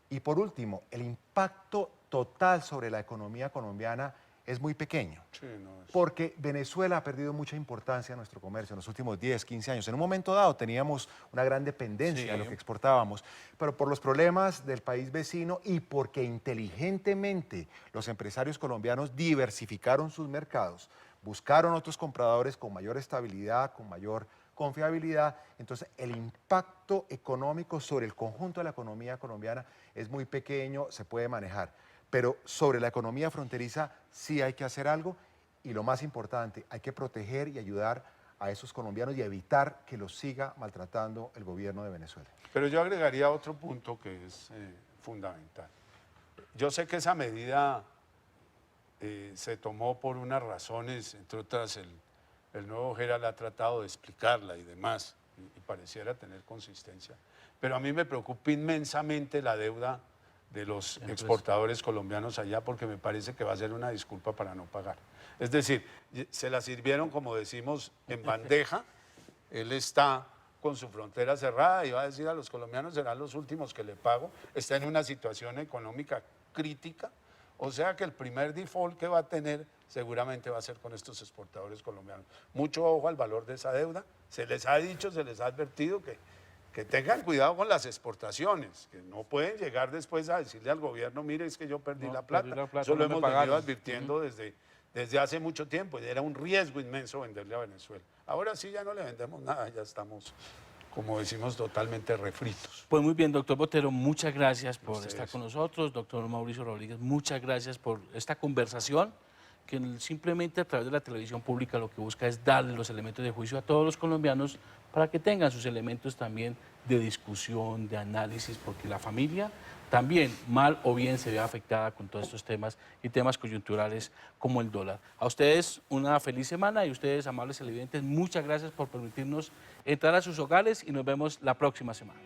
Y por último, el impacto total sobre la economía colombiana es muy pequeño, Sí, no, porque Venezuela ha perdido mucha importancia en nuestro comercio en los últimos 10, 15 años. En un momento dado teníamos una gran dependencia de lo que exportábamos, pero por los problemas del país vecino y porque inteligentemente los empresarios colombianos diversificaron sus mercados, buscaron otros compradores con mayor estabilidad, con mayor confiabilidad, entonces el impacto económico sobre el conjunto de la economía colombiana es muy pequeño, se puede manejar. Pero sobre la economía fronteriza sí hay que hacer algo y lo más importante, hay que proteger y ayudar a esos colombianos y evitar que los siga maltratando el gobierno de Venezuela. Pero yo agregaría otro punto que es fundamental. Yo sé que esa medida se tomó por unas razones, entre otras el nuevo Geral ha tratado de explicarla y demás, y pareciera tener consistencia. Pero a mí me preocupa inmensamente la deuda de los exportadores colombianos allá, porque me parece que va a ser una disculpa para no pagar. Es decir, se la sirvieron, como decimos, en bandeja. Él está con su frontera cerrada y va a decir a los colombianos, serán los últimos que le pago. Está en una situación económica crítica. O sea que el primer default que va a tener seguramente va a ser con estos exportadores colombianos. Mucho ojo al valor de esa deuda. Se les ha dicho, se les ha advertido que tengan cuidado con las exportaciones, que no pueden llegar después a decirle al gobierno, mire, es que yo perdí la plata. Eso lo hemos venido advirtiendo desde hace mucho tiempo y era un riesgo inmenso venderle a Venezuela. Ahora sí ya no le vendemos nada, ya estamos, como decimos, totalmente refritos. Pues muy bien, doctor Botero, muchas gracias por Ustedes. estar con nosotros. Doctor Mauricio Rodríguez, muchas gracias por esta conversación que simplemente a través de la televisión pública lo que busca es darle los elementos de juicio a todos los colombianos para que tengan sus elementos también de discusión, de análisis, porque la familia también, mal o bien, se ve afectada con todos estos temas y temas coyunturales como el dólar. A ustedes una feliz semana y ustedes, amables televidentes, muchas gracias por permitirnos entrar a sus hogares y nos vemos la próxima semana.